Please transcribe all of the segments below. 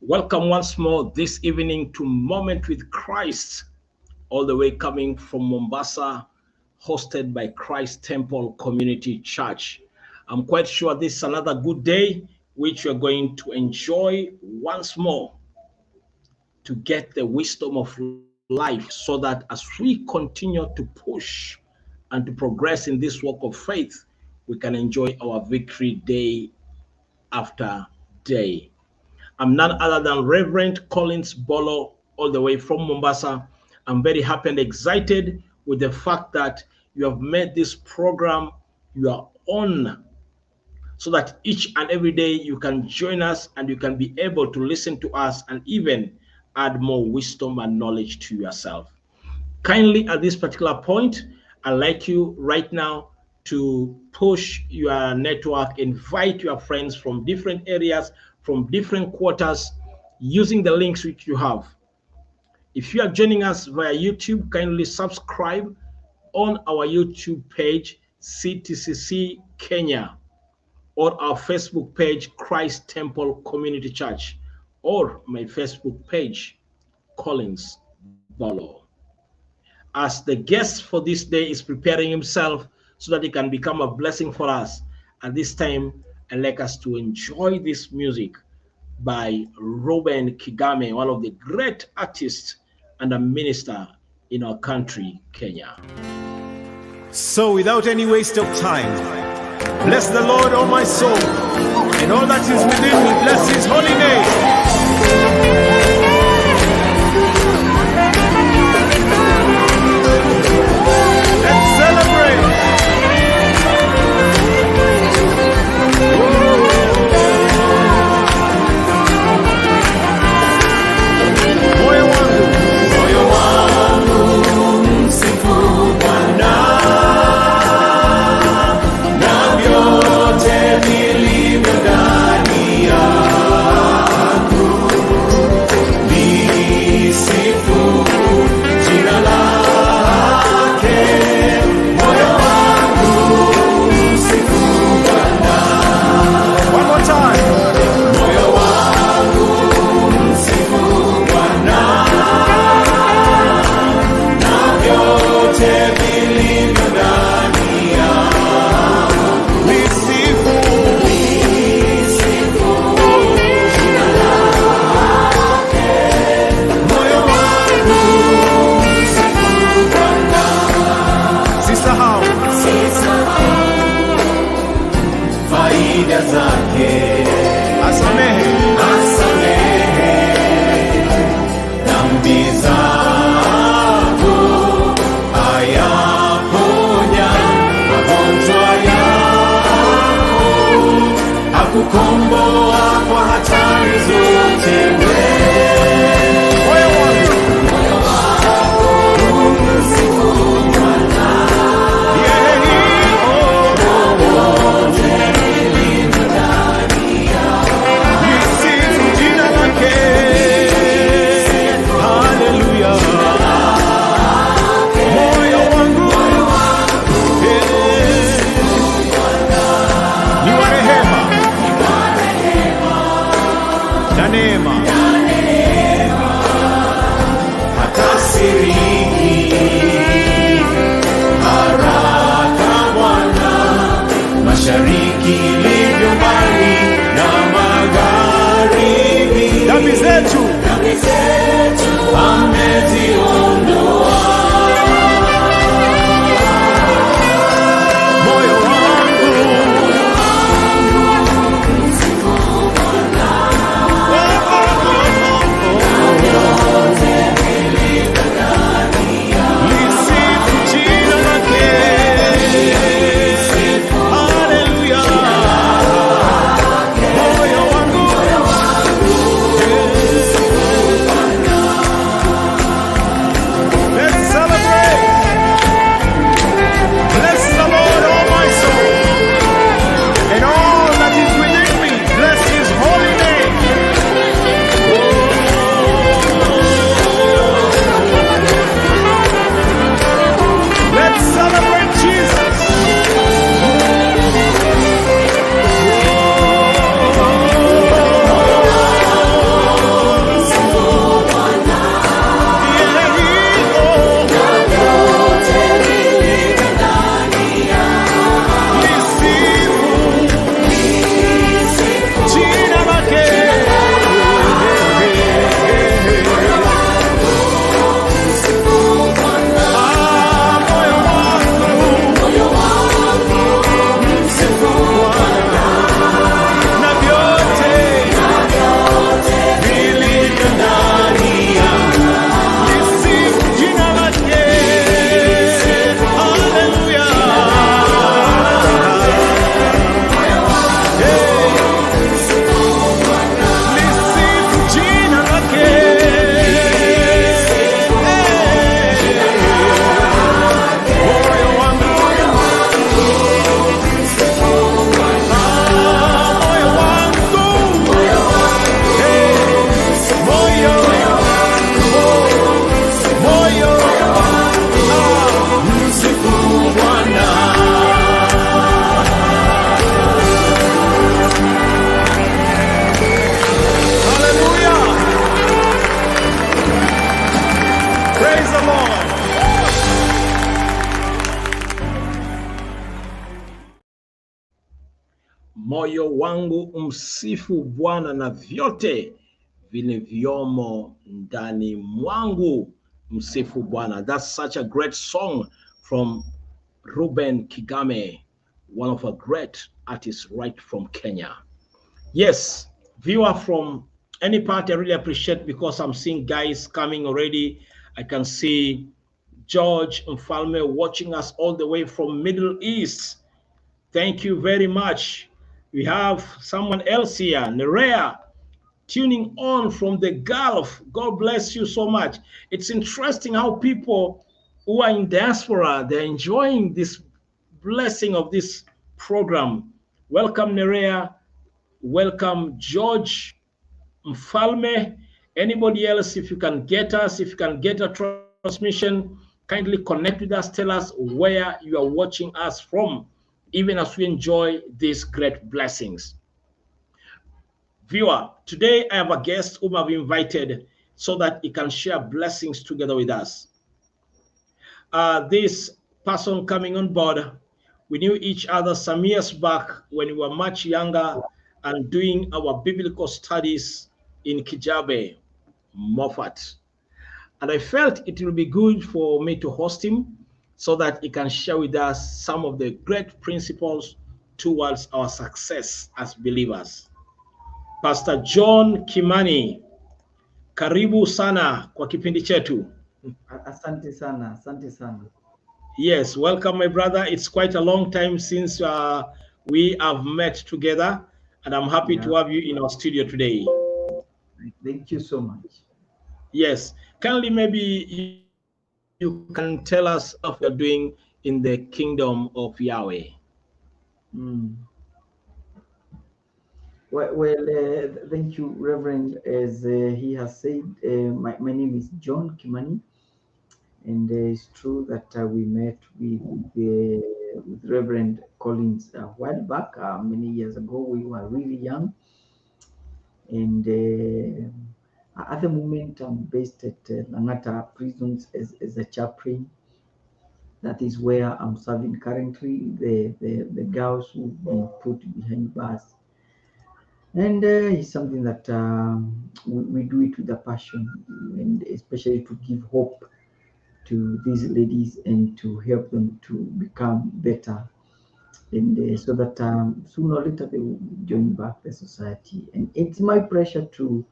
Welcome once more this evening to Moment with Christ, all the way coming from Mombasa, hosted by Christ Temple Community Church. I'm quite sure this is another good day which you're going to enjoy once more to get the wisdom of life so that as we continue to push and to progress in this walk of faith, we can enjoy our victory day after day. I'm none other than Reverend Collins Bolo, all the way from Mombasa. I'm very happy and excited with the fact that you have made this program your own, so that each and every day you can join us and you can be able to listen to us and even add more wisdom and knowledge to yourself. Kindly, at this particular point, I'd like you right now to push your network, invite your friends from different areas, from different quarters, using the links which you have. If you are joining us via YouTube, kindly subscribe on our YouTube page, CTCC Kenya, or our Facebook page, Christ Temple Community Church, or my Facebook page, Collins Bolo. As the guest for this day is preparing himself so that he can become a blessing for us, at this time, I'd like us to enjoy this music by Reuben Kigame, one of the great artists and a minister in our country, Kenya. So without any waste of time, bless the Lord, O my soul, and all that is within me, bless his holy name. moyo wangu msifu Bwana na vyote vilivyomo ndani mwangu msifu Bwana. That's such a great song from Ruben Kigame, one of our great artists right from Kenya. Yes, viewer from any part, I really appreciate, because I'm seeing guys coming already. I can see George Mfalme watching us all the way from Middle East. Thank you very much. We have someone else here, Nerea, tuning on from the Gulf. God bless you so much. It's interesting how people who are in diaspora, they're enjoying this blessing of this program. Welcome, Nerea. Welcome, George Mfalme. Anybody else, if you can get us, if you can get a transmission, kindly connect with us. Tell us where you are watching us from, even as we enjoy these great blessings. Viewer, today I have a guest whom I've invited so that he can share blessings together with us. This person coming on board, we knew each other some years back when we were much younger and doing our biblical studies in Kijabe, Moffat. And I felt it will be good for me to host him so that he can share with us some of the great principles towards our success as believers. Pastor John Kimani, karibu sana kwa kipindi chetu. Asante sana, asante sana. Yes, welcome my brother. It's quite a long time since we have met together, and I'm happy to have you in our studio today. Thank you so much. Yes, kindly maybe you can tell us what you're doing in the kingdom of Yahweh. Well, thank you, Reverend. As he has said, my name is John Kimani, and it's true that we met with Reverend Collins a while back, many years ago. We were really young, and at the moment I'm based at Langata Prisons as a chaplain. That is where I'm serving currently, the girls who've been put behind bars. And it's something that we do it with a passion, and especially to give hope to these ladies and to help them to become better, and so that sooner or later they will join back the society. And it's my pleasure to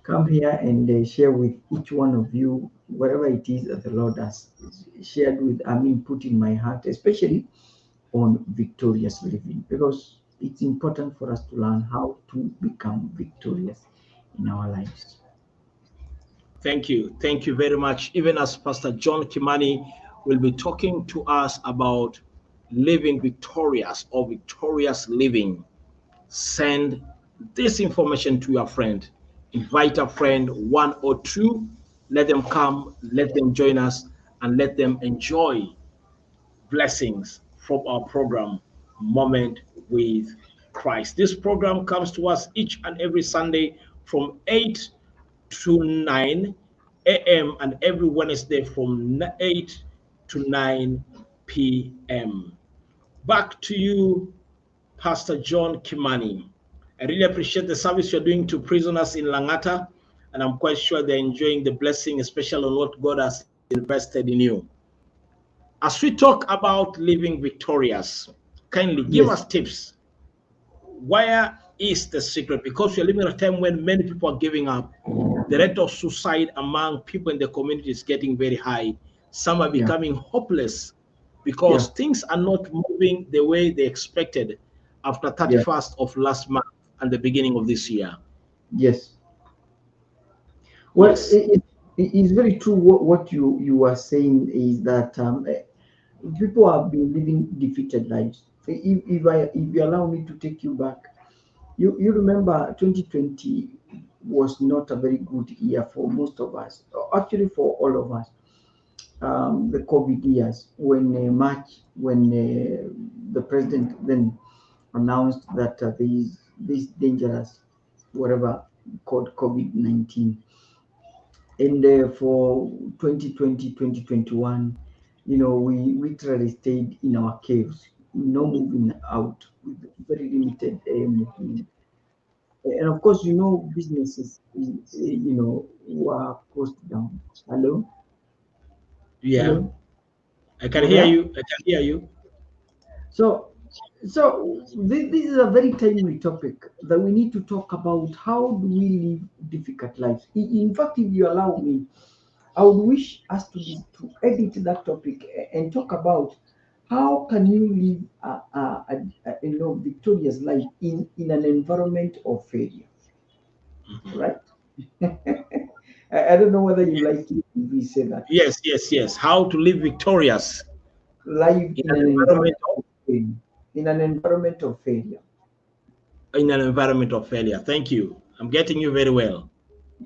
come here and share with each one of you whatever it is that the Lord has shared with, put in my heart, especially on victorious living, because it's important for us to learn how to become victorious in our lives. Thank you. Thank you very much. Even as Pastor John Kimani will be talking to us about living victorious or victorious living, send this information to your friend. Invite a friend, one or two. Let them come, let them join us, and let them enjoy blessings from our program, Moment with Christ. This program comes to us each and every Sunday from 8 to 9 a.m. and every Wednesday from 8 to 9 p.m. Back to you, Pastor John Kimani. I really appreciate the service you're doing to prisoners in Langata, and I'm quite sure they're enjoying the blessing, especially on what God has invested in you. As we talk about living victorious, kindly give us tips. Where is the secret? Because we're living in a time when many people are giving up. The rate of suicide among people in the community is getting very high. Some are becoming hopeless because things are not moving the way they expected after 31st of last month and the beginning of this year. Yes. Well, it is very true. What you are saying is that people have been living defeated lives. If you allow me to take you back, you remember 2020 was not a very good year for most of us, actually for all of us. The COVID years, when March, when the president then announced that this dangerous whatever called COVID-19, and for 2020, 2021, we literally stayed in our caves. no moving out, with very limited movement. And of course, businesses, were closed down. Hello, Yeah, hello, I can you hear there? you. I can hear you. So, this is a very timely topic that we need to talk about. How do we live difficult lives? In fact, if you allow me, I would wish us to edit that topic and talk about how can you live a victorious life in an environment of failure, Mhm. right? I don't know whether you like it if we say that Yes, yes, yes. How to live victorious life in in an an environment environment of failure, in an environment of failure. failure. Thank you. I'm getting you very well.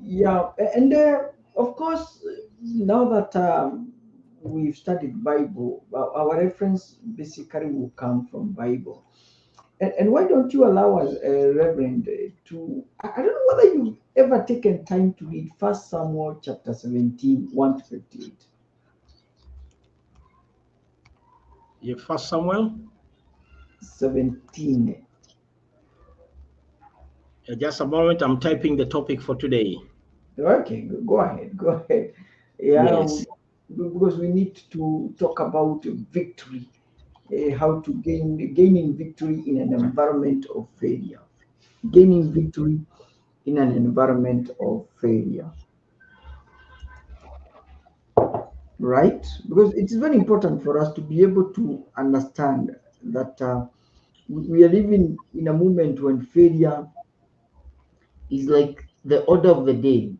Yeah, and of course, now that we've studied Bible, our reference basically will come from Bible. And why don't you allow us, Reverend, to I don't know whether you've ever taken time to read First Samuel chapter 17, 1 to 58. You First Samuel. 17. Just a moment. I'm typing the topic for today. Okay, go ahead, go ahead. Yeah, Yes. because we need to talk about victory, how to gaining victory in an environment of failure, gaining victory in an environment of failure, right? Because it is very important for us to be able to understand that we are living in a moment when failure is like the order of the day.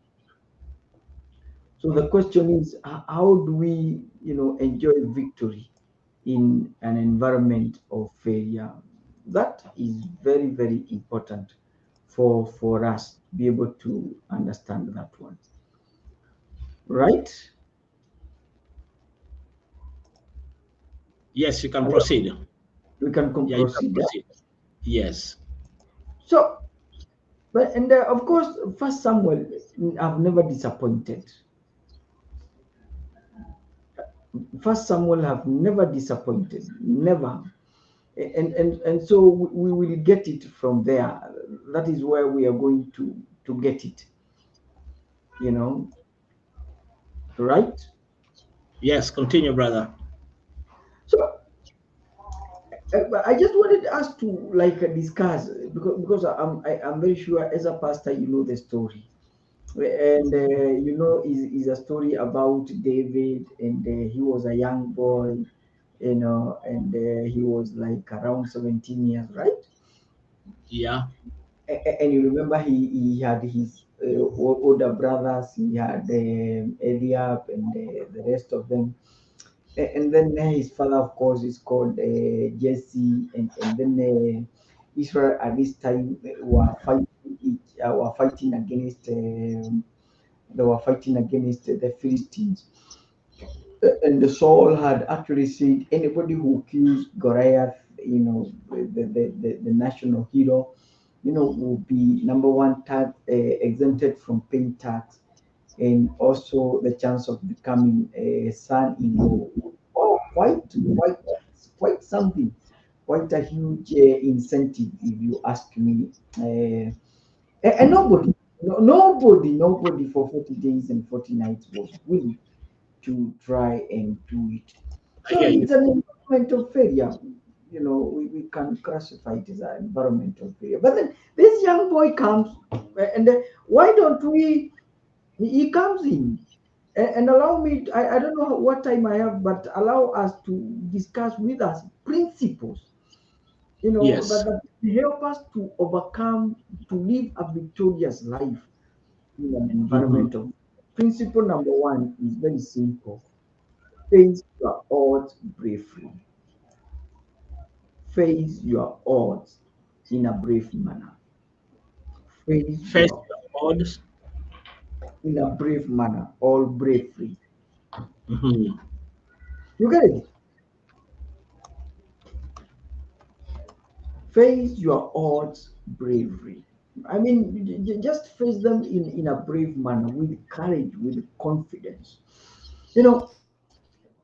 So the question is, how do we, enjoy victory in an environment of failure? That is very, very important for us to be able to understand that one, right? Yes, you can Hello? proceed. We can Yeah, you can proceed. proceed. Yes. So, but and of course, First Samuel, I've never disappointed. First Samuel have never disappointed, never. And so we will get it from there. That is where we are going to get it, you know, right? Yes, continue, brother. So I just wanted us to like discuss because I'm very sure as a pastor you know the story, and is a story about David, and he was a young boy, and he was like around 17 years, right? Yeah. And you remember he had his older brothers. He had Eliab and the rest of them. And then his father, of course, is called Jesse. And then Israel at this time were fighting against. They were fighting against the Philistines. And the Saul had actually said anybody who kills Goliath, the national hero, will be number one tax, exempted from paying tax, and also the chance of becoming a son-in-law. Oh, quite something, quite a huge incentive, if you ask me. And nobody for 40 days and 40 nights was willing to try and do it. I So hear you. it's an environmental failure. We can classify it as an environmental failure. But then this young boy comes, and why don't we? He comes in and allow me. I don't know what time I have, but allow us to discuss with us principles. Yes. That help us to overcome, to live a victorious life in an Mhm. environment of. Principle number one is very simple: face your odds bravely. Face your odds in a brave manner. Face Face your your odds. in a brave manner, all bravely. Mhm. You get it? Face your odds bravely. I mean, just face them in a brave manner, with courage, with confidence. You know,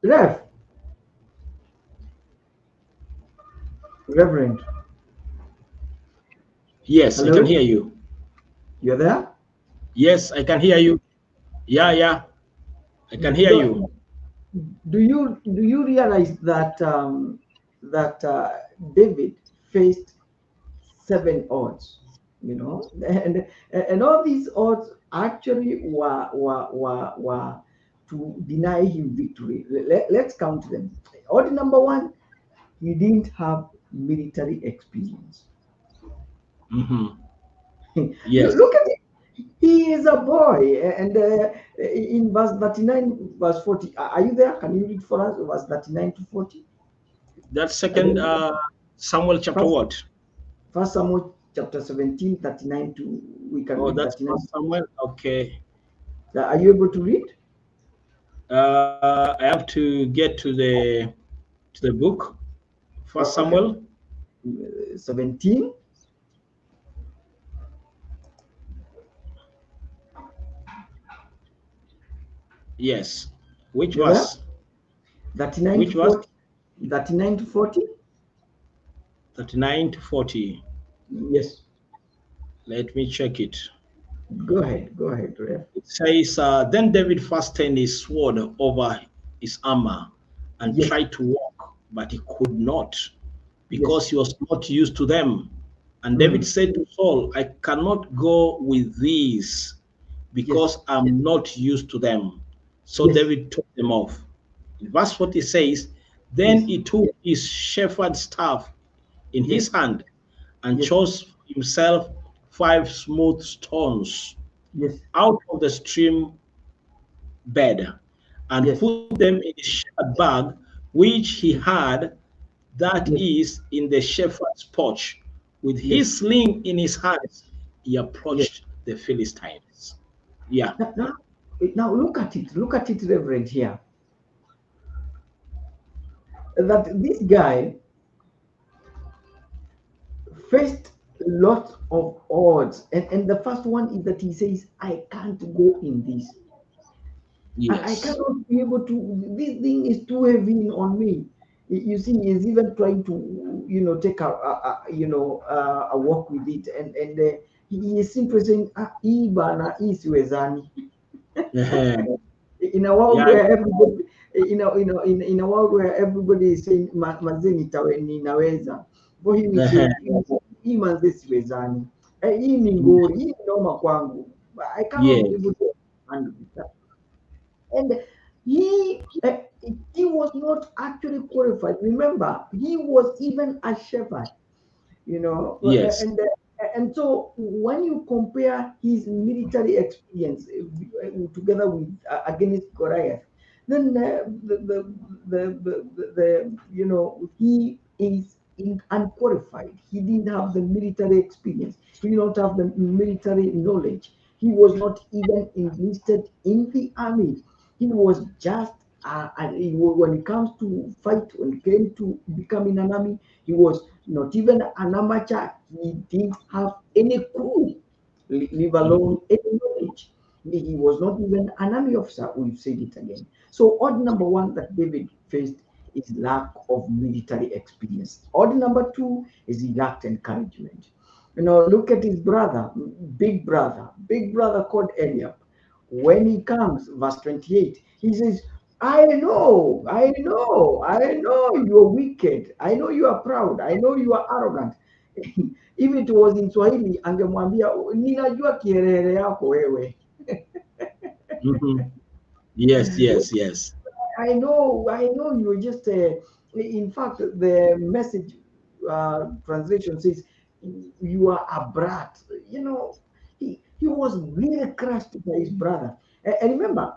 Ref, Reverend. Yes, I Hello? can hear you. You're there? Yes, I can hear you. Yeah, I can hear you. Do you realize that David faced 7 odds, you know, and all these odds actually were to deny him victory. Let's count them. Odd number one, he didn't have military experience. Mhm. You Yes, look at it. He is a boy, and in verse 39, verse 40. Are you there? Can you read for us verse 39 to 40? that I second don't know. Samuel chapter First, what? First Samuel chapter 17, 39 to, we can Oh, read that's 39. First Samuel. Okay. Are you able to read? I have to get to the book. First Okay. Samuel. 17. Yes. Which You there? verse? 39 to Which verse? 40. 39 to 40. 39 to 40. Yes. Let me check it. Go ahead. Go ahead, Rev. It says, Then David fastened his sword over his armor and Yes. tried to walk, but he could not Yes. because he was not used to them. And David Mm. said to Saul, I cannot go with these Yes. because I'm not used to them. So Yes. David took them off. In verse 40 says, Then Yes. he took his shepherd's staff in his Yes. hand and Yes. chose for himself 5 smooth stones Yes. out of the stream bed and Yes. put them in his shepherd bag, which he had, that Yes. is, in the shepherd's pouch. With Yes. his sling in his hands, he Yes. approached the Philistines. Yeah. Now look at it. Look at it, Reverend, here. That this guy faced lots of odds. And the first one is that he says, I can't go in this. I Yes. cannot be able to, this thing is too heavy on me. You see, he's even trying to, take a walk with it. And he is simply saying, hii bana, hii siwezani. In a world Yeah. where everybody, in a world where everybody is saying, mazee ninaweza. For him, he said, hii manze siwezani. Hii ni ngori, hii ni noma kwangu. I cannot be Yes. able to handle it. And he was not actually qualified. Remember, he was even a shepherd, Yes. and so when you compare his military experience together with against Goliath, then he is unqualified. He didn't have the military experience. He did not have the military knowledge. He was not even enlisted in the army. He was just when it comes to fight, when it came to becoming an army, he was not even an amateur. He didn't have any clue, leave alone any knowledge. He was not even an army officer. We've said it again. So odd number one that David faced is lack of military experience. Odd number two is he lacked encouragement. Look at his brother, big brother called Eliab. When he comes, verse 28, he says, I know you're wicked. I know you are proud. I know you are arrogant. If it was in Swahili, angemwambia ninajua kierere yako wewe. Mhm. Yes. I know you're just, in fact, the message translation says, you are a brat. He was really crushed by his brother. And remember,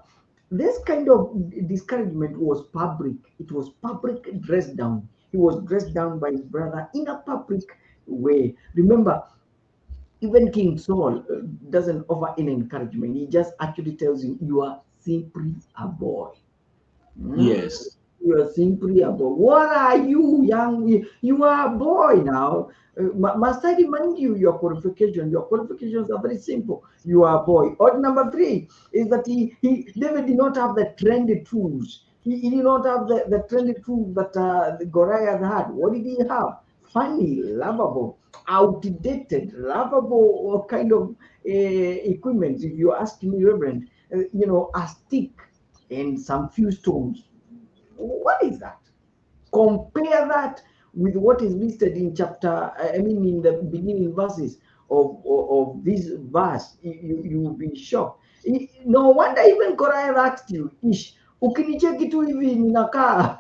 this kind of discouragement was public. It was public dressed down. He was dressed down by his brother in a public way. Remember, even King Saul doesn't offer any encouragement. He just actually tells him, you are simply a boy. Yes. You are simply a boy. What are you, young? You are a boy now. Must I remind you your qualification? Your qualifications are very simple. You are a boy. Odd number three is that David did not have the trendy tools. He did not have the trendy tools that the Goliath had. What did he have? funny, lovable, outdated, lovable kind of equipment. If you ask me, Reverend, a stick and some few stones. What is that? Compare that with what is listed in in the beginning verses of this verse. You will be shocked. No wonder even Goliath asked you, Ish, ukinicheki tu hivi ninakaa.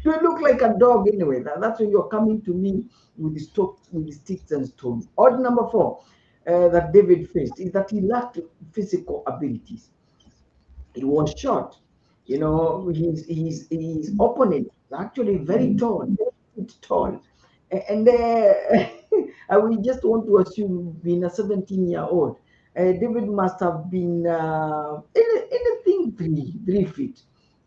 Do I look like a dog anyway? That's when you're coming to me with the sticks and stones. Odd number 4 that David faced is that he lacked physical abilities. It was short. His opponent is actually very tall, and we just want to assume being a 17-year-old, David must have been anything 3 feet,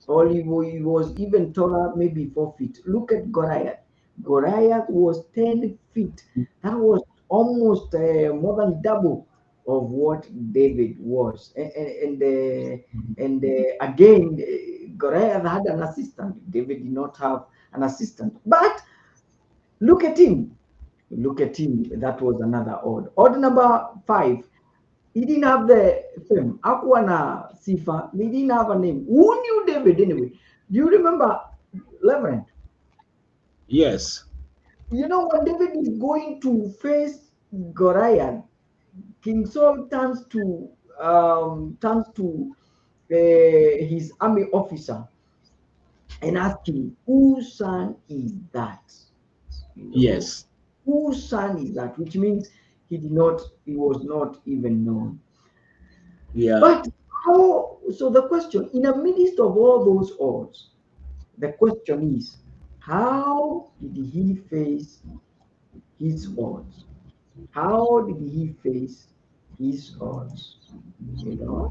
or he was even taller, maybe 4 feet. Look at Goliath. Goliath was 10 feet. That was almost more than double of what David was. And again, Goliath had an assistant. David did not have an assistant. But look at him. That was another odd. Odd number 5. He didn't have the fame. Hakuwa na sifa. He didn't have a name. Who knew David anyway? Do you remember, Reverend? Yes. When David is going to face Goliath, King Saul turns to his army officer and asks him, whose son is that? Yes. Whose son is that? Which means he was not even known. Yeah. But so the question, in the midst of all those odds, the question is, how did he face his odds? How did he face his odds?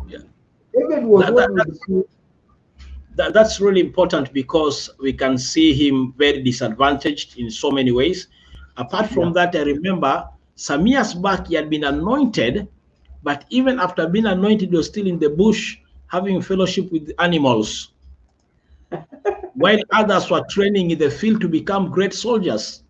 Yeah. David was that's really important, because we can see him very disadvantaged in so many ways. Apart from that, I remember some years back he had been anointed, but even after being anointed, he was still in the bush having fellowship with animals, while others were training in the field to become great soldiers.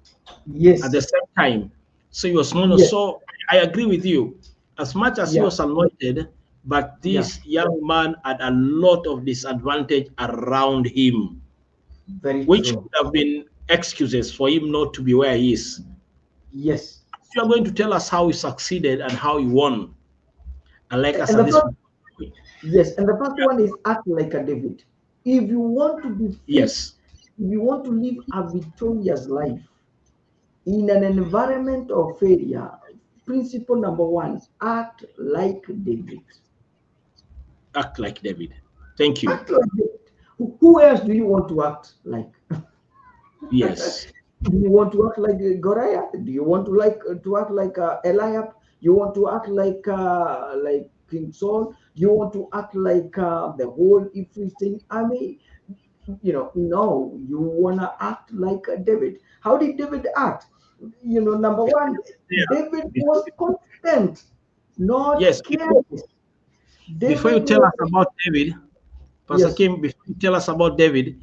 Yes. At the same time. So he was known. Yes. So I agree with you. As much as he was anointed, but this young man had a lot of disadvantage around him, which would have been excuses for him not to be where he is. Yes. You are going to tell us how he succeeded and how he won. And like us, yes, and the first one is act like a David. If you want to be if you want to live a victorious life in an environment of failure, principle number 1, act like David. Act like David. Thank you. Act like David. Who else do you want to act like? Yes. Do you want to act like Goliath? Do you want to act like Eliab? You want to act like King Saul? You want to act like the whole Philistine army? No, you want to act like David. How did David act? Number 1, David was confident, not careless. Before you tell us about David, Pastor Kim, before you tell us about David,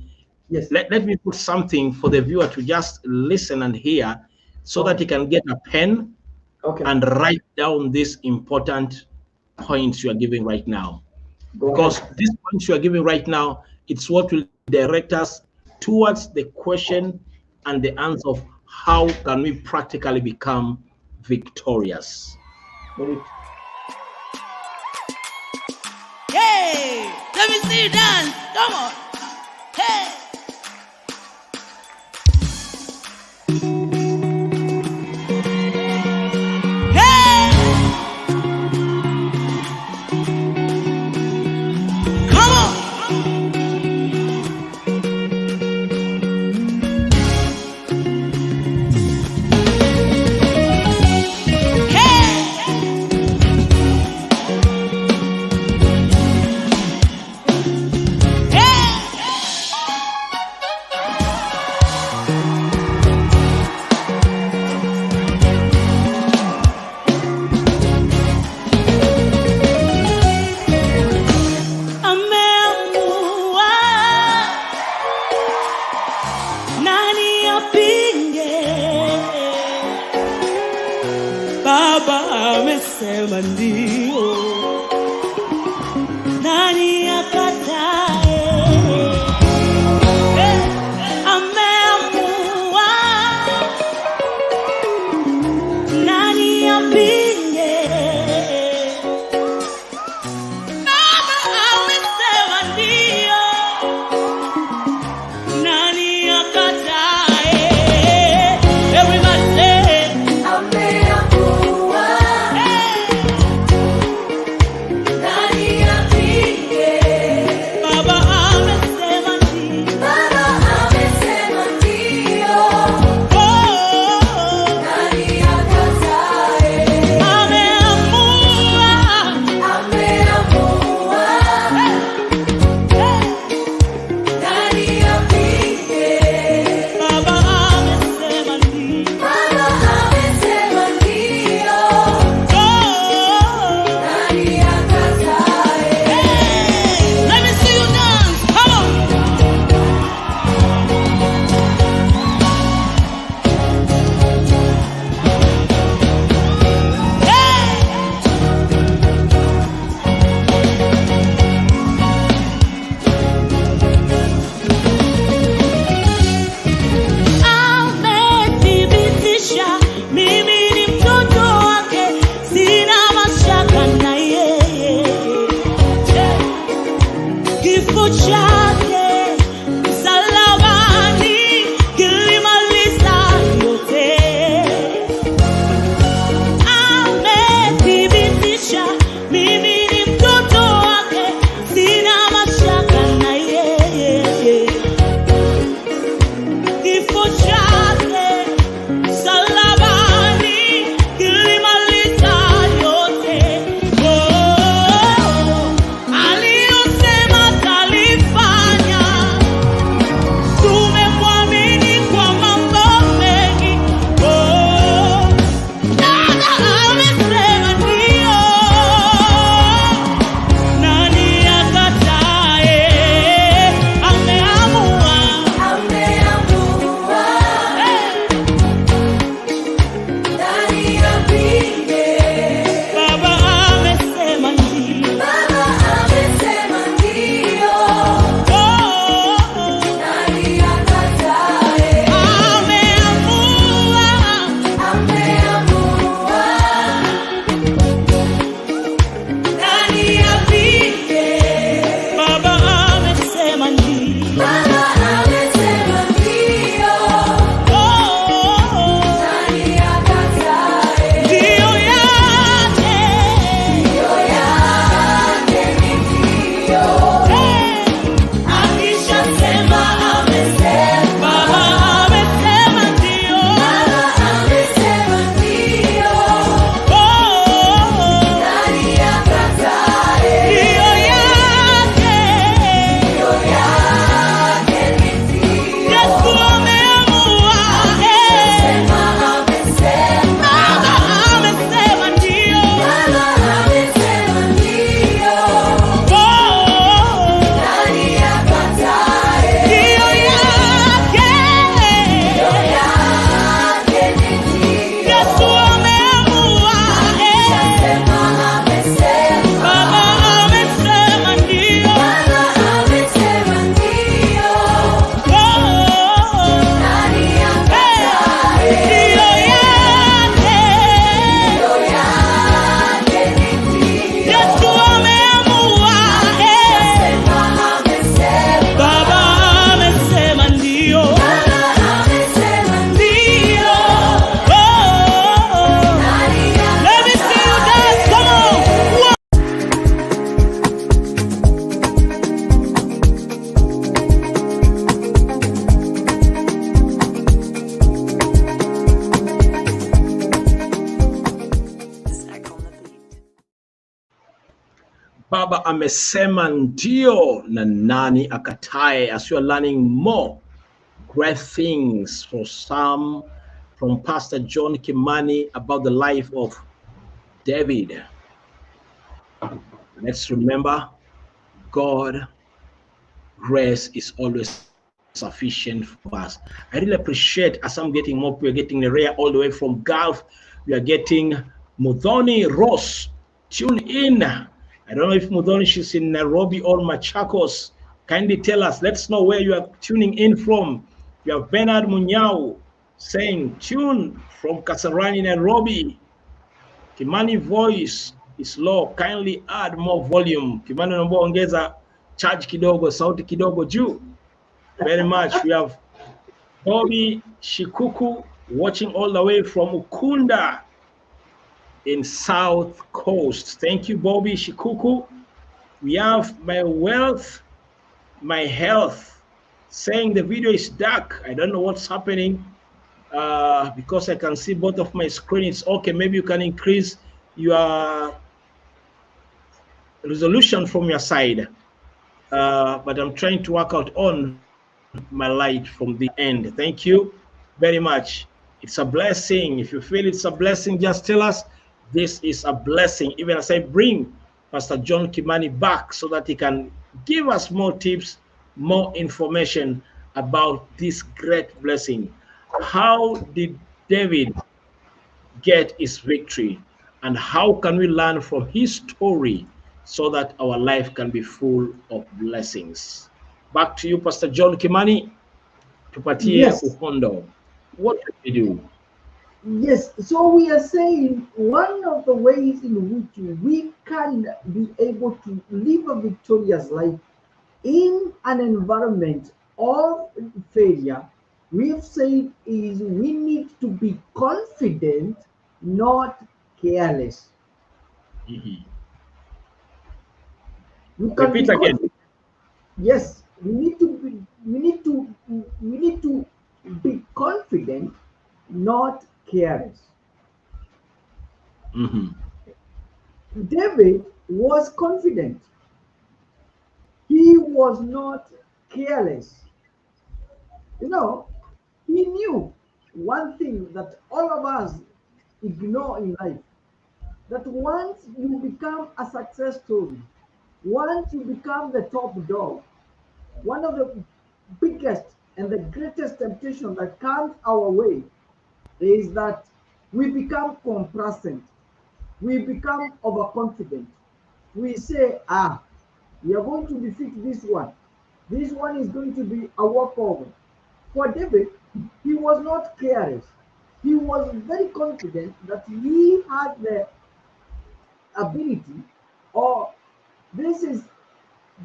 let me put something for the viewer to just listen and hear, so that he can get a pen and write down these important points you are giving right now. Because these points you are giving right now, it's what will direct us towards the question and the answer of how can we practically become victorious. Hey, let me see you dance. Come on. Hey. Baba amesema ndio, nani akatae? Ameamua, nani apinge? Baba amesema ndio, nani akatae? Everybody say, ameamua, nani apinge? Baba amesema ndio, Baba amesema ndio, nani akatae? Ameamua, nani apinge? Baba amesema ndio, Baba amesema ndio, nani akatae? Let me see you dance. Come on. Amethibitisha mimi ni mtoto wake, sina mashaka na yeye. Kifo chake msalabani kilimaliza yote. Amethibitisha mimi ni mtoto wake, sina mashaka na yeye. Kifo chake msalabani kilimaliza yote. Aliyosema atalifanya, tumemwamini kwa mambo mengi. Baba amesema ndio, nani akatae? Ameamua, nani apinge? Baba amesema ndio, Baba amesema ndio, nani akatae? Ameamua, nani apinge? Baba amesema ndio, Baba amesema ndio, nani akatae? Ndio yake ni ndio. Akishasema amesema, Baba amesema ndio, Baba amesema ndio, nani akatae? Ndio yake ni ndio. Yesu ameamua, Baba amesema ndio, Baba amesema ndio, nani akatae? Ndio yake ni ndio. Yesu ameamua, Baba amesema ndio, Baba amesema ndio, nani akatae? Ndio yake ni ndio. Yesu ameamua, Baba amesema ndio, Baba amesema ndio, nani akatae? Let me see you dance, come on. Baba amesema ndio, na nani akatae? As you are learning more great things from Pastor John Kimani about the life of David. Let's remember, God grace is always sufficient for us. I really appreciate, as I'm getting more, we're getting the rare all the way from Gulf. We are getting Mudhoni Ross, tune in. I don't know if Mudhoni, she's in Nairobi or Machakos. Kindly tell us, let's know where you are tuning in from. You have Bernard Munyao saying, tune from Kasarani, Nairobi. Kimani voice is low. Kindly add more volume. Kimani naomba ongeza charge kidogo, sauti kidogo juu. Very much. We have Bobby Shikuku watching all the way from Ukunda in South Coast. Thank you, Bobby Shikuku. We have My Wealth, My Health saying the video is dark. I don't know what's happening because I can see both of my screens. Okay, maybe you can increase your resolution from your side. But I'm trying to work out on my light from the end. Thank you very much. It's a blessing. If you feel it's a blessing, just tell us this is a blessing. Even as I bring Pastor John Kimani back so that he can give us more tips, more information about this great blessing. How did David get his victory? And how can we learn from his story so that our life can be full of blessings? Back to you, Pastor John Kimani. Tupatie Yes. uhondo. What can we do? Yes, so we are saying one of the ways in which we can be able to live a victorious life in an environment of failure, we've said is we need to be confident, not careless. Mhm. We can Repeat be again. Yes, we need to be confident, not careless. Mhm. David was confident. He was not careless. You know, he knew one thing that all of us ignore in life, that once you become a success story, once you become the top dog, one of the biggest and the greatest temptation that comes our way is that we become complacent. We become overconfident. We say, we are going to defeat this one. This one is going to be a walkover. For David, he was not careless. He was very confident that he had the ability, or this is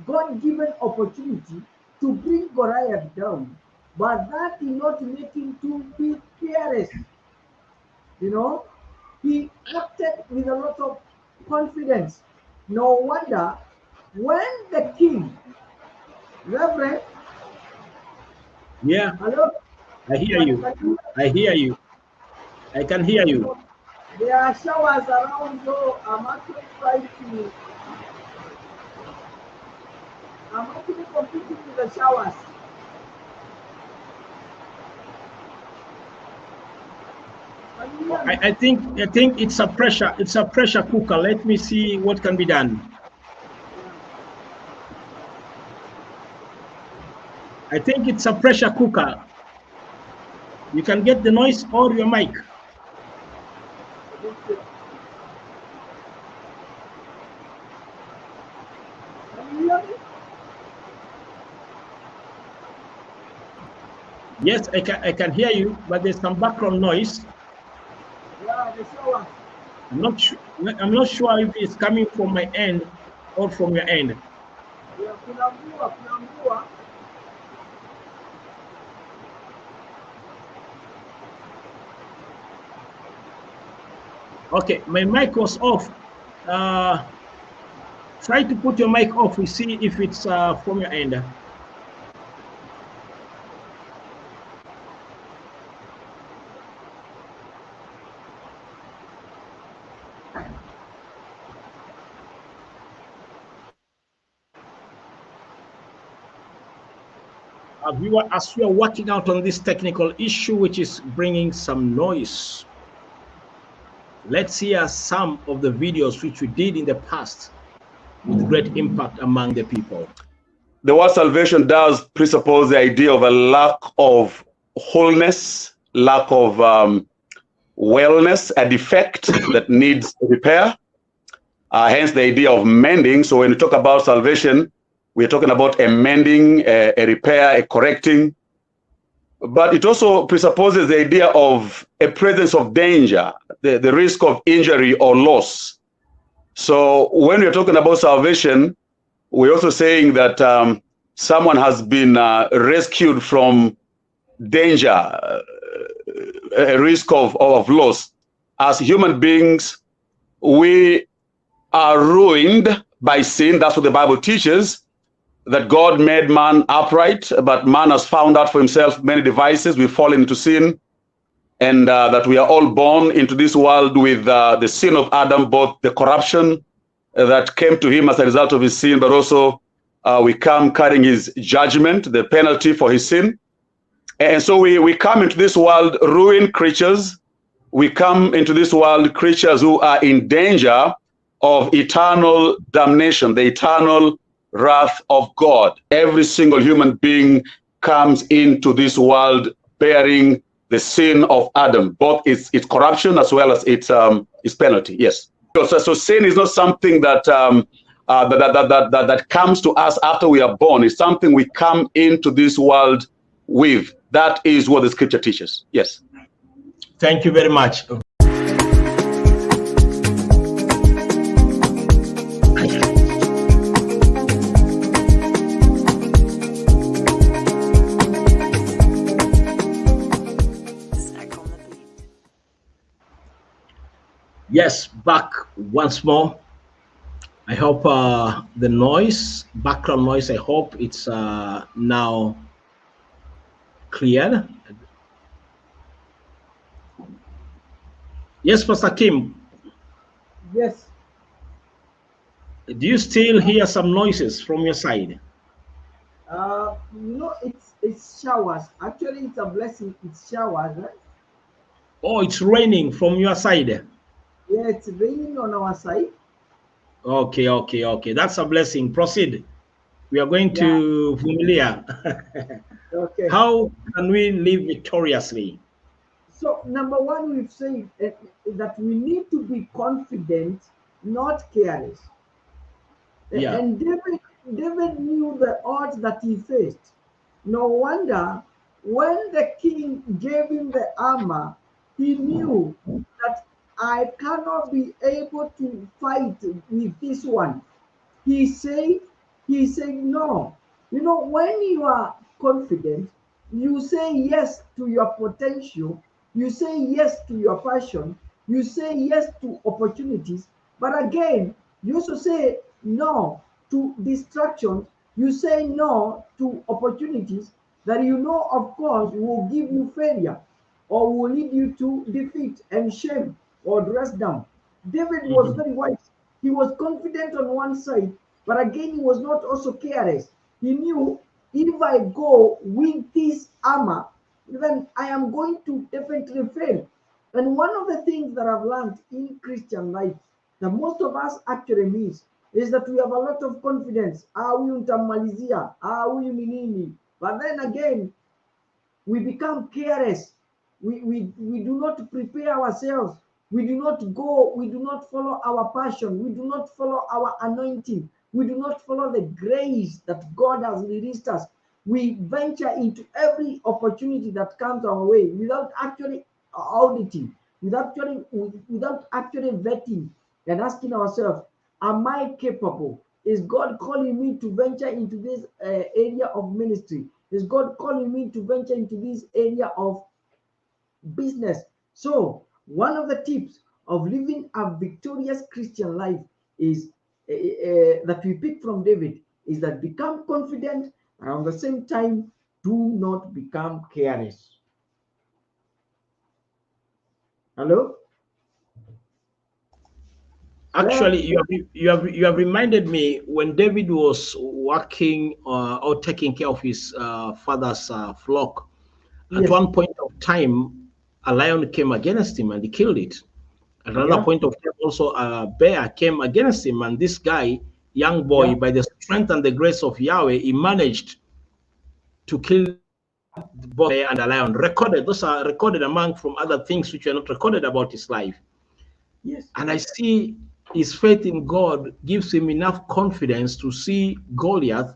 God-given opportunity to bring Goliath down, but that did not make him to be careless. You know, he acted with a lot of confidence. No wonder when the king, Reverend, Yeah, hello, I hear you. I hear you. I can hear you. there are showers around, so I'm actually competing with the showers. Can you hear me? I think it's a pressure cooker. Let me see what can be done. I think it's a pressure cooker. You can get the noise or your mic. Can you hear me? Yes, I can hear you, but there's some background noise. Yeah, the showers. I'm not sure if it's coming from my end or from your end. Yeah, kuna mvua. Okay, my mic was off. Try to put your mic off. We see if it's from your end. As we are working out on this technical issue, which is bringing some noise, let's hear some of the videos which we did in the past with great impact among the people. The word salvation does presuppose the idea of a lack of wholeness, lack of wellness, a defect that needs repair. Hence the idea of mending. So when we talk about salvation, we're talking about a mending, a repair, a correcting. But it also presupposes the idea of a presence of danger, the risk of injury or loss. So when we're talking about salvation, we're also saying that someone has been rescued from danger, a risk of loss. As human beings, we are ruined by sin. That's what the Bible teaches, that God made man upright, but man has found out for himself many devices. We've fallen into sin, and that we are all born into this world with the sin of Adam, both the corruption that came to him as a result of his sin, but also we come carrying his judgment, the penalty for his sin. And so we come into this world ruined creatures. We come into this world creatures who are in danger of eternal damnation, the eternal wrath of God. Every single human being comes into this world bearing the sin of Adam, both its corruption as well as its penalty. Yes. So sin is not something that that comes to us after we are born. It's something we come into this world with. That is what the scripture teaches. Yes. Thank you very much. Yes, back once more. I hope the noise, background noise, I hope it's now clear. Yes, Pastor Kim. Yes. Do you still hear some noises from your side? No, it's showers. Actually, it's a blessing. It's showers, right? Oh, it's raining from your side. Yeah, it's raining on our side. Okay. That's a blessing. Proceed. We are going to familiar. Okay. How can we live victoriously? So, number one, we've said that we need to be confident, not careless. Yeah. And David knew the odds that he faced. No wonder when the king gave him the armor, he knew that I cannot be able to fight with this one. He said no. You know, when you are confident, you say yes to your potential, you say yes to your passion, you say yes to opportunities, but again, you also say no to distractions, you say no to opportunities that you know, of course, will give you failure or will lead you to defeat and shame or dress down. David was very wise. He was confident on one side, but again, he was not also careless. He knew, if I go with this armor, then I am going to definitely fail. And one of the things that I've learned in Christian life that most of us actually miss is that we have a lot of confidence. Huyu nitamalizia, huyu ni nini. But then again, we become careless. We do not prepare ourselves. We do not go, we do not follow our passion. We do not follow our anointing. We do not follow the grace that God has released us. We venture into every opportunity that comes our way without actually auditing, without actually vetting and asking ourselves, am I capable? Is God calling me to venture into this area of ministry? Is God calling me to venture into this area of business? So one of the tips of living a victorious Christian life is that we pick from David is that become confident, and at the same time, do not become careless. Hello? Actually, you have reminded me when David was working or taking care of his father's flock. At one point of time, a lion came against him and he killed it. At another point of time, also a bear came against him, and this guy, young boy, by the strength and the grace of Yahweh, he managed to kill both bear and a lion recorded. Those are recorded among from other things which are not recorded about his life. Yes. And I see his faith in God gives him enough confidence to see Goliath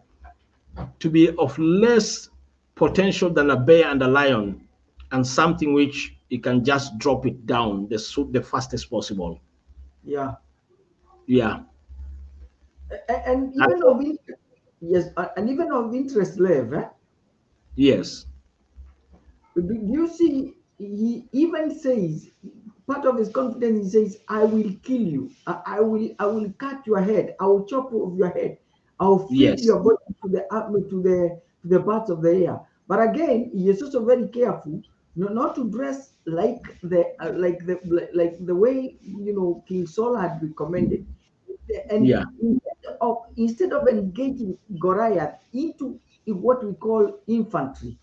to be of less potential than a bear and a lion, and something which he can just drop it down the fastest possible. Yeah. Yeah. And even of interest, yes, and even of interest, Lev, Yes. do you see, he even says, part of his confidence, he says, I will kill you. I will cut your head. I will chop off your head. I will feed Yes. your body to the birds of the air. But again, he is also very careful not to dress like the way King Saul had recommended. And Yeah. instead of engaging Goliath into what we call infantry,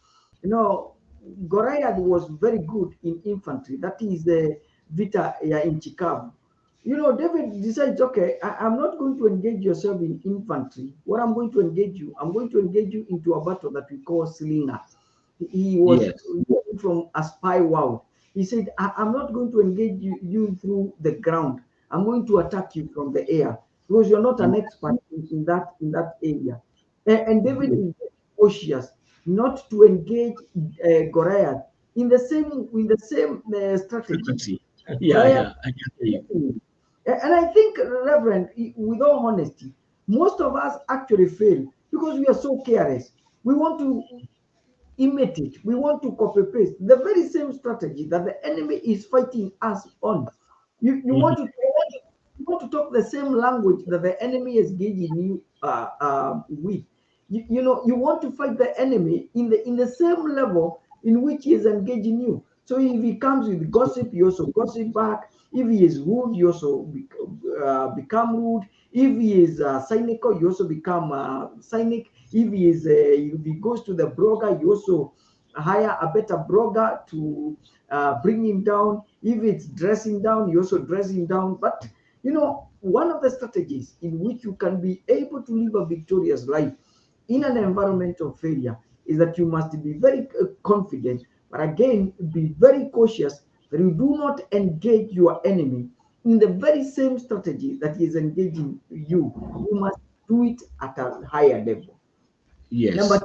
Goliath was very good in infantry. That is the Vita in Chicago. David decides, okay, I'm not going to engage yourself in infantry. What I'm going to engage you into a battle that we call slinger. He was Yes. from a spy world. He said, I'm not going to engage you through the ground. I'm going to attack you from the air because you're not an expert in that area. And David is cautious not to engage Goliath in the same strategy. Yeah, Goliath, yeah. I can hear you. and I think, Reverend, with all honesty, most of us actually fail because we are so careless. We want to imitate, we want to copy paste the very same strategy that the enemy is fighting us on. You want to talk the same language that the enemy is engaging you with. You want to fight the enemy in the same level in which he is engaging you. So if he comes with gossip, you also gossip back. If he is rude, you also become rude. If he is cynical, you also become cynic. If he goes to the blogger, you also hire a better blogger to bring him down. If it's dressing down, you also dress him down. But one of the strategies in which you can be able to live a victorious life in an environment of failure is that you must be very confident, but again, be very cautious that you do not engage your enemy in the very same strategy that he is engaging you. You must do it at a higher level. Number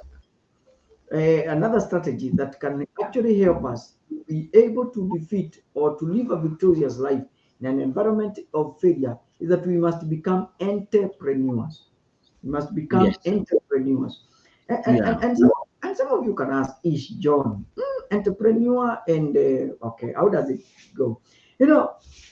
Yes. another strategy that can actually help us be able to defeat or to live a victorious life in an environment of failure is that we must become entrepreneurs. We must become Yes. entrepreneurs. Yeah. And some of you can ask, is John entrepreneur? And okay, how does it go?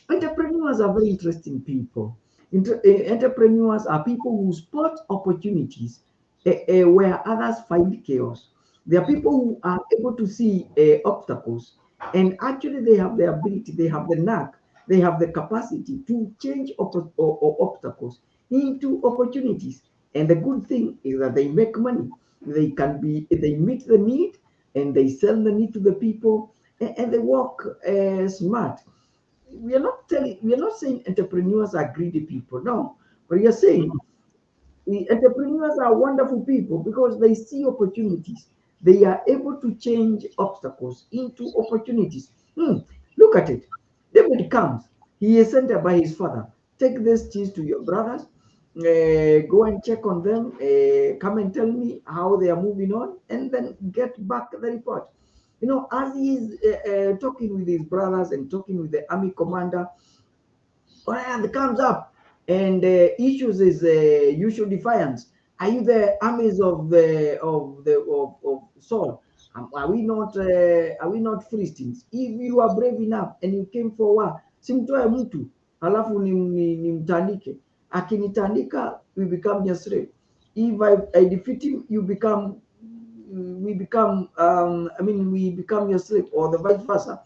Entrepreneurs are very interesting people. Entrepreneurs are people who spot opportunities where others find chaos. They are people who are able to see obstacles, and actually they have the ability, they have the knack, they have the capacity to change obstacles into opportunities. And the good thing is that they make money. They meet the need and they sell the need to the people, and they work smart. We are not saying entrepreneurs are greedy people, no, but we are saying the entrepreneurs are wonderful people because they see opportunities. They are able to change obstacles into opportunities. Look at it. David comes. He is sent by his father. Take this cheese to your brothers. Go and check on them. Come and tell me how they are moving on, and then get back the report. As he is talking with his brothers and talking with the army commander, Goliath comes up and issues his usual defiance. Are you the armies of Saul? Are we not Philistines? If you are brave enough and you came for war, simtoe mtu halafu nimtandike. Akinitandika, we become your slave. If I defeat him, we become your slave, or the vice versa.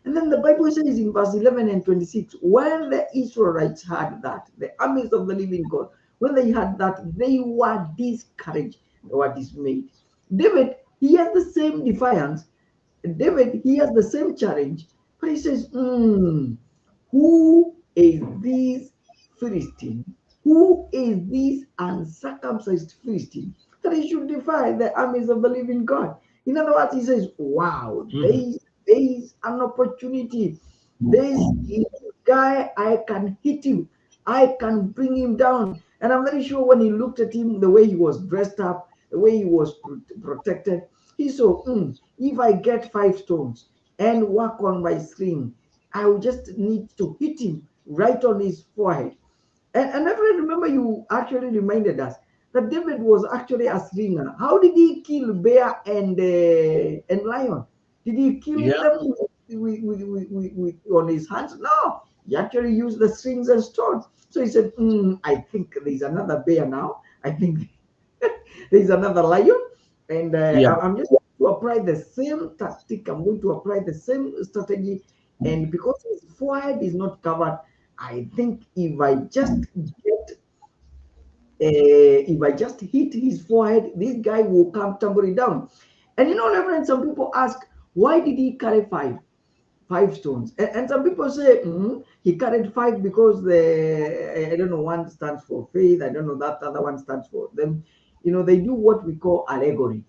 And then the Bible says in verse 11 and 26, when the Israelites had that, the armies of the living God, when they had that, they were discouraged, they were dismayed. David, he has the same defiance. David, he has the same challenge, but he says, who is this Philistine? Who is this uncircumcised Philistine that he should defy the armies of the living God? In other words, he says, wow, there is an opportunity. There is a guy, I can hit him. I can bring him down. And I'm very sure when he looked at him, the way he was dressed up, the way he was protected, he saw, if I get 5 stones and work on my sling, I will just need to hit him right on his forehead. And I remember you actually reminded us that David was actually a slinger. How did he kill bear and lion? Did he kill them with on his hands? No, he actually used the strings and stones. So he said, I think there's another bear now. I think there's another lion. And I'm just going to apply the same tactic. I'm going to apply the same strategy. And because his forehead is not covered, I think if I just hit his forehead, this guy will come tumbling down. And Reverend, some people ask, why did he carry five stones? And some people say he carried 5 because I don't know, one stands for faith. I don't know, that other one stands for them. They do what we call allegory.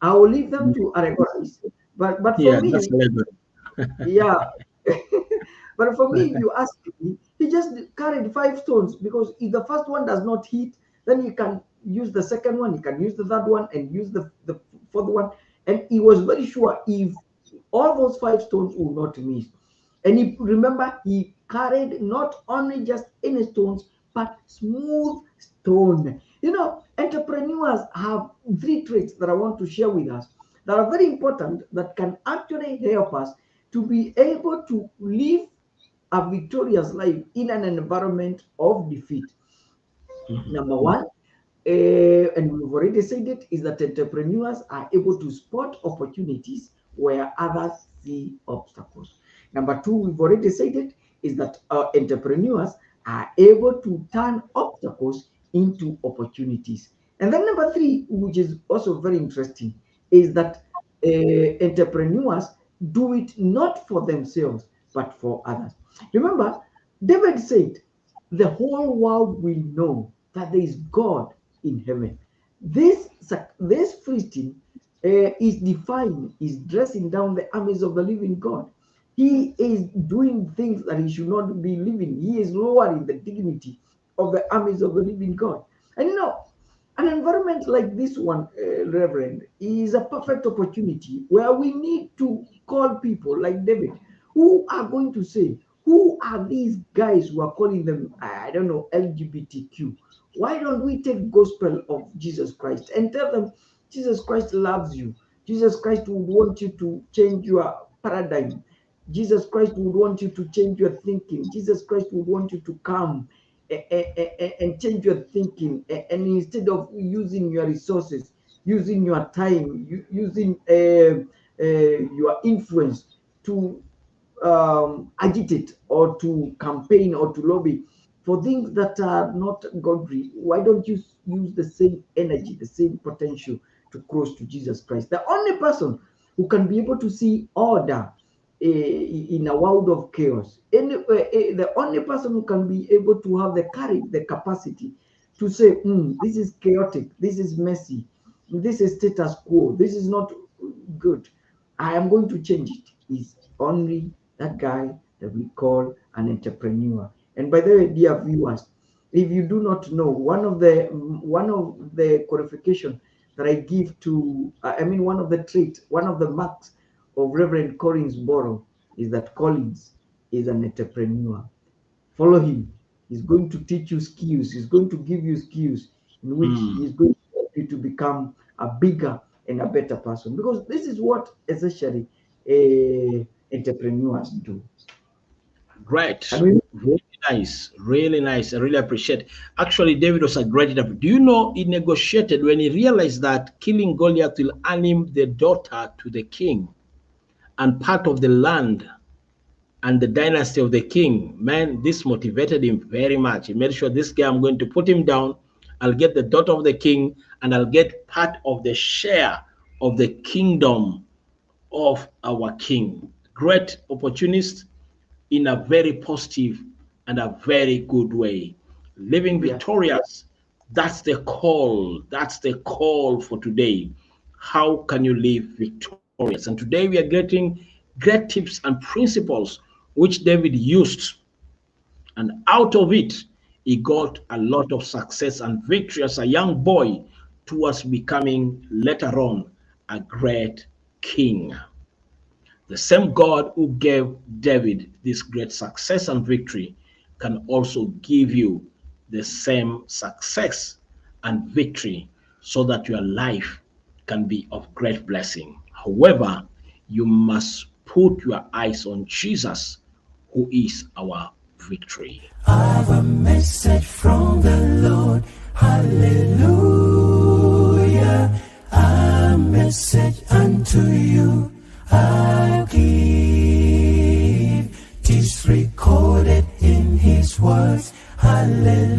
I will leave them to allegories. But for me, yeah. But for me, if you ask me, he just carried 5 stones, because if the first one does not hit, then you can use the second one, you can use the third one, and use the fourth one. And he was very sure if all those 5 stones will not miss. And remember, he carried not only just any stones, but smooth stone. Entrepreneurs have 3 traits that I want to share with us that are very important, that can actually help us to be able to live a victorious life in an environment of defeat. Number 1, and we've already said it, is that entrepreneurs are able to spot opportunities where others see obstacles. Number 2, we've already said it, is that entrepreneurs are able to turn obstacles into opportunities. And then number 3, which is also very interesting, is that entrepreneurs do it not for themselves, but for others. Remember, David said, the whole world will know that there is God in heaven. This Philistine is defying, is dressing down the armies of the living God. He is doing things that he should not be living. He is lowering the dignity of the armies of the living God. And an environment like this one, Reverend, is a perfect opportunity where we need to call people like David, who are going to say, who are these guys who are calling them, I don't know, LGBTQ? Why don't we take gospel of Jesus Christ and tell them Jesus Christ loves you? Jesus Christ would want you to change your paradigm. Jesus Christ would want you to change your thinking. Jesus Christ would want you to come and change your thinking. And instead of using your resources, using your time, using your influence to agitate or to campaign or to lobby for things that are not godly, why don't you use the same energy, the same potential to cross to Jesus Christ? The only person who can be able to see order in a world of chaos, the only person who can be able to have the courage, the capacity to say, this is chaotic, this is messy, this is status quo, this is not good, I am going to change it, is only that guy that we call an entrepreneur. And by the way, dear viewers, if you do not know, one of the qualification that I give to, one of the traits, one of the marks of Reverend Collins Borough is that Collins is an entrepreneur. Follow him. He's going to teach you skills. He's going to give you skills in which he's going to help you to become a bigger and a better person. Because this is what essentially entrepreneurs do. Great. Really nice. Really nice. I really appreciate it. Actually, David was a great enough. Do you know he negotiated when he realized that killing Goliath will earn him the daughter to the king and part of the land and the dynasty of the king? Man, this motivated him very much. He made sure, this guy, I'm going to put him down. I'll get the daughter of the king, and I'll get part of the share of the kingdom of our king. Great opportunist in a very positive and a very good way. Living victorious, that's the call. That's the call for today. how can you live victorious? And today we are getting great tips and principles which David used. And out of it, he got a lot of success and victory as a young boy towards becoming later on a great king. The same God who gave David this great success and victory can also give you the same success and victory so that your life can be of great blessing. However, you must put your eyes on Jesus, who is our victory. I've a message from the Lord. Hallelujah. A message unto you I'll give. 'Tis recorded in his words. Hallelujah.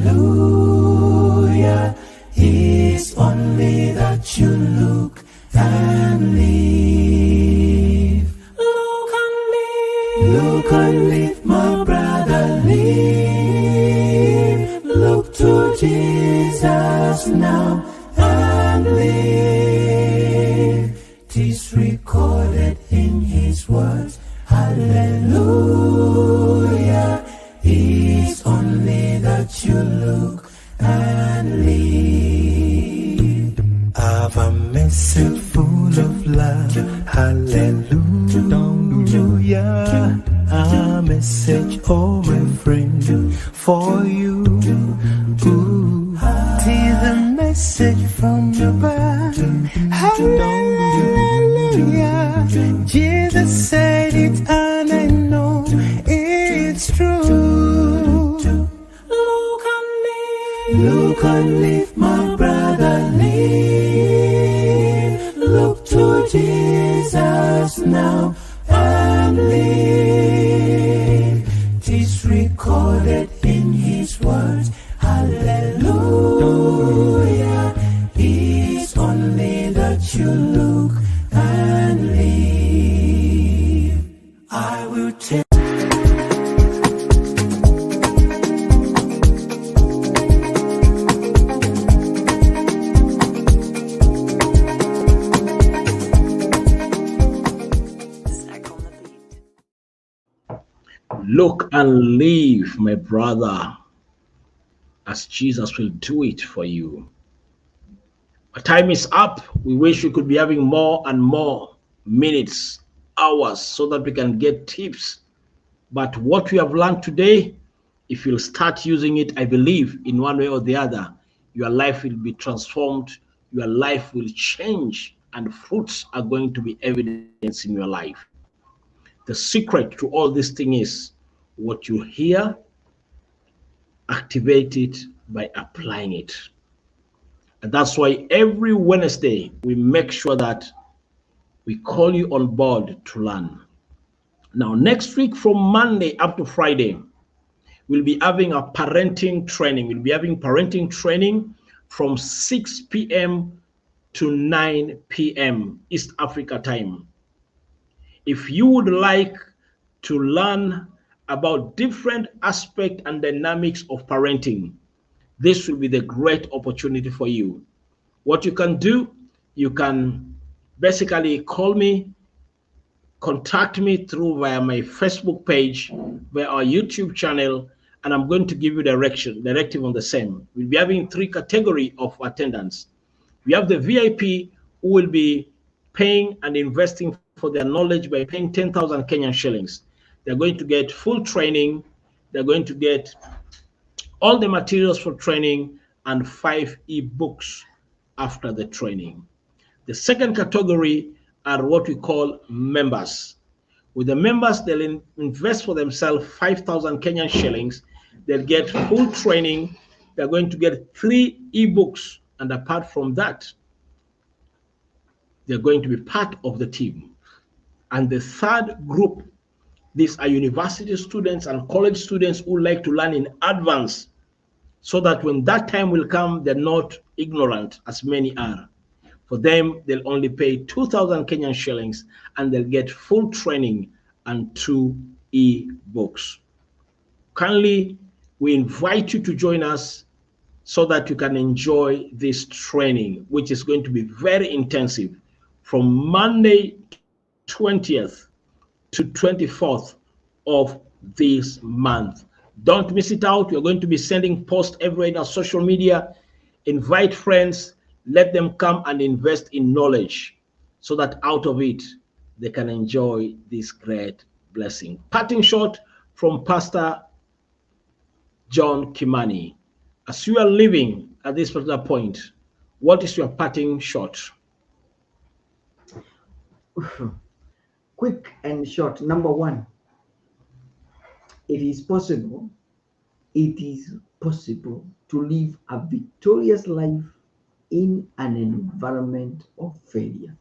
It's only that you look and live. Look and live. Look and live, my brother, live. Look to Jesus now and live. 'Tis recorded in his words. Hallelujah. It's only that you look and live. I've a message full of love. Hallelujah. A message, oh my friend, for you. Ooh. 'Tis a message from above. Hallelujah. Jesus said it and I know it's true. Look and live. Look and live, my brother, live. Look to Jesus now and live. 'Tis recorded in his words. Hallelujah. It's only that you look and live. I will tell. Look and live, my brother, as Jesus will do it for you. Our time is up. We wish we could be having more and more minutes, hours, so that we can get tips. But what we have learned today, if you'll start using it, I believe in one way or the other, your life will be transformed, your life will change, and fruits are going to be evidence in your life. The secret to all this thing is what you hear, activate it by applying it. And that's why every Wednesday we make sure that we call you on board to learn. Now, next week from Monday up to Friday, we'll be having a parenting training. We'll be having parenting training from 6 p.m. to 9 p.m. East Africa time. If you would like to learn about different aspects and dynamics of parenting, this will be the great opportunity for you. What you can do, you can basically call me, contact me through via my Facebook page, via our YouTube channel, and I'm going to give you directive on the same. We'll be having 3 categories of attendance. We have the VIP who will be paying and investing for their knowledge by paying 10,000 Kenyan shillings. They're going to get full training. They're going to get all the materials for training and 5 ebooks after the training. The second category are what we call members. With the members, they'll invest for themselves 5,000 Kenyan shillings. They'll get full training. They're going to get 3 ebooks. And apart from that, they're going to be part of the team. And the third group, these are university students and college students who like to learn in advance, so that when that time will come, they're not ignorant as many are. For them, they'll only pay 2,000 Kenyan shillings and they'll get full training and 2 e-books. Kindly, we invite you to join us so that you can enjoy this training, which is going to be very intensive. from Monday 20th to 24th of this month. Don't miss it out. We're going to be sending posts everywhere in our social media. Invite friends, let them come and invest in knowledge so that out of it, they can enjoy this great blessing. Parting shot from Pastor John Kimani. As you are living at this particular point, what is your parting shot? Quick and short. Number one, it is possible to live a victorious life in an environment of failure.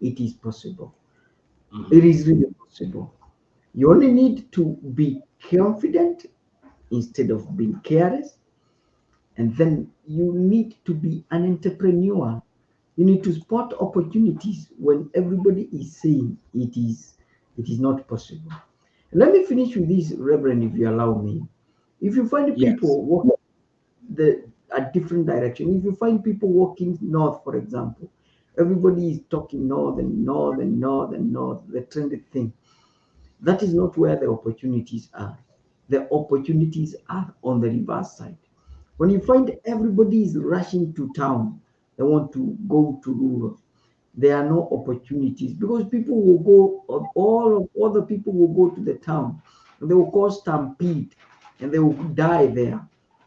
It is possible. It is really possible. You only need to be confident instead of being careless. And then you need to be an entrepreneur. You need to spot opportunities when everybody is saying it is not possible. Let me finish with this, Reverend, if you allow me. If you find people walking a different direction, if you find people walking north, for example, everybody is talking north, the trendy thing. That is not where the opportunities are. The opportunities are on the reverse side. When you find everybody is rushing to town, they want to go to rural, there are no opportunities because people will go, all the people will go to the town and they will cause stampede and they will die there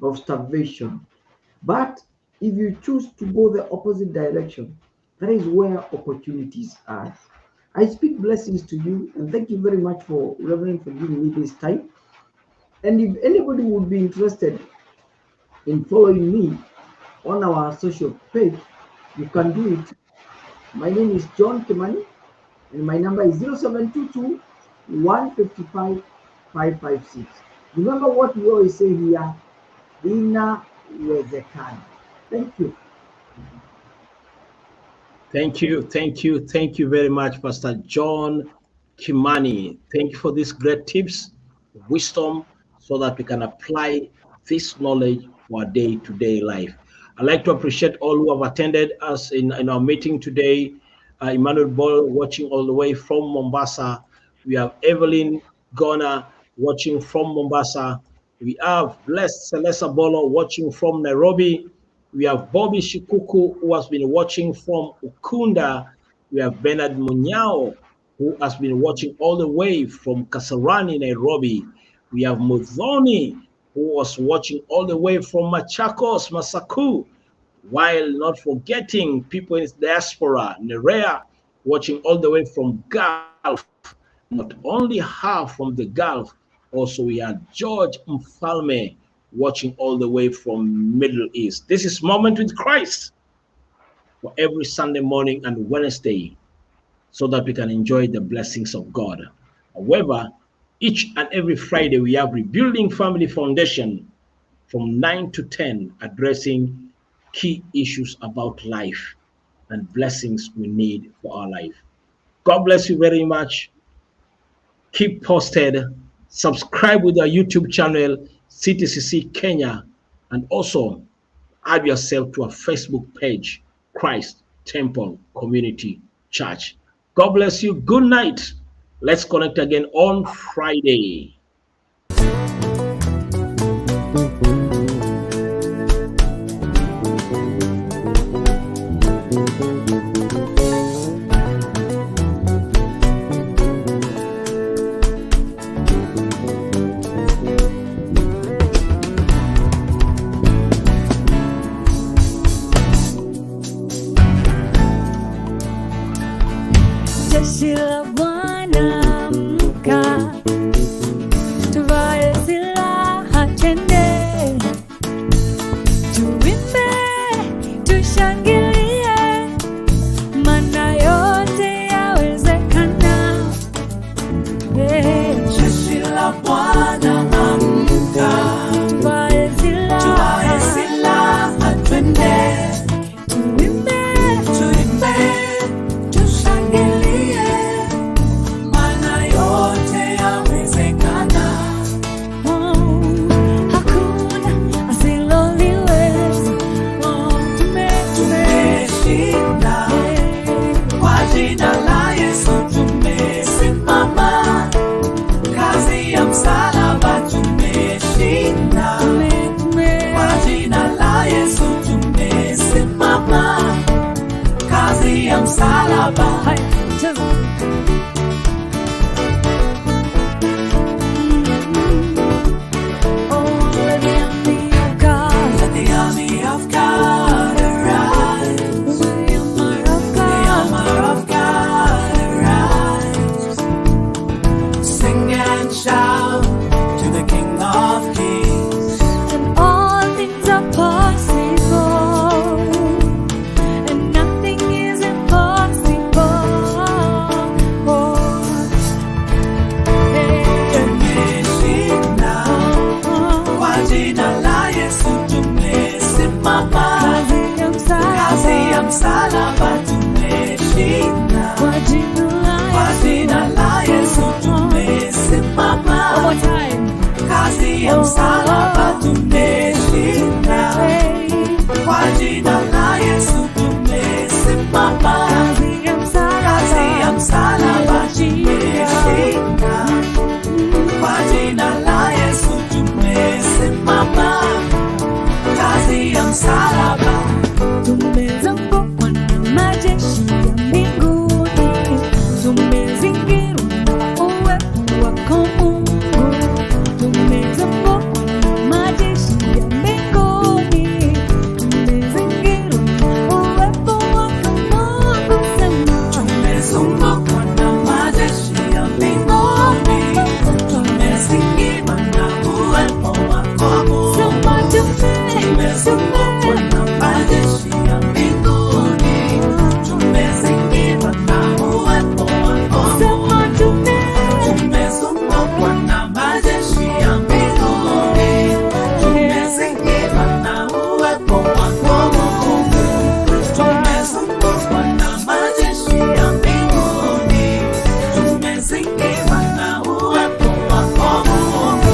of starvation. But if you choose to go the opposite direction, that is where opportunities are. I speak blessings to you and thank you very much for Reverend for giving me this time. And if anybody would be interested in following me on our social page, you can do it. My name is John Kimani and my number is 0722 155 556. Remember what we always say here, inawezekana. Thank you. Thank you very much, Pastor John Kimani. Thank you for these great tips, wisdom, so that we can apply this knowledge for our day-to-day life. I'd like to appreciate all who have attended us in our meeting today. Emmanuel Ball watching all the way from Mombasa. We have Evelyn Gona watching from Mombasa. We have Blessed Celesta Bolo watching from Nairobi. We have Bobby Shikuku who has been watching from Ukunda. We have Bernard Munyao who has been watching all the way from Kasarani, Nairobi. We have Mudhoni who was watching all the way from Machakos, Masaku, while not forgetting people in diaspora, Nerea, watching all the way from Gulf. Not only her from the Gulf, also we had George Mfalme watching all the way from Middle East. This is Moment with Christ for every Sunday morning and Wednesday so that we can enjoy the blessings of God. However, each and every Friday we have Rebuilding Family Foundation from 9 to 10 addressing key issues about life and blessings we need for our life. God bless you very much. Keep posted. Subscribe with our YouTube channel, CTCC Kenya, and also add yourself to our Facebook page, Christ Temple Community Church. God bless you. Good night. Let's connect again on Friday. Jeshi la Bwana amka, tuvae silaha twende, tuimbe, tushangilie, maana yote yawezekana. Jeshi la Bwana amka, Tuvae tuvae silaha twende, tuimbe, tuimbe, tushangilie, maana yote yawezekana. hakuna asiloliweza. Tume msalaba. Haya, cheza. Msalaba tumeshinda, kwa jina la Yesu tumesimama. Kazi ya msalaba tumeshinda, kwa jina la Yesu tumesimama. Kazi ya msalaba tumeshinda, kwa jina la Yesu tumesimama. Kazi ya msalaba tumezungukwa na majeshi ya mbinguni, tumezingirwa na uwepo wako Mungu. Tumezungukwa na majeshi ya mbinguni, tumezingirwa na uwepo wako Mungu. Tumezungukwa na majeshi ya mbinguni, tumezingirwa na uwepo wako Mungu. Tumezungukwa na majeshi ya mbinguni, tumezingirwa na uwepo wako Mungu. Tumezungukwa na majeshi ya mbinguni, tumezingirwa na uwepo wako Mungu. Tumezungukwa na majeshi ya mbinguni, tumezingirwa na uwepo wako Mungu.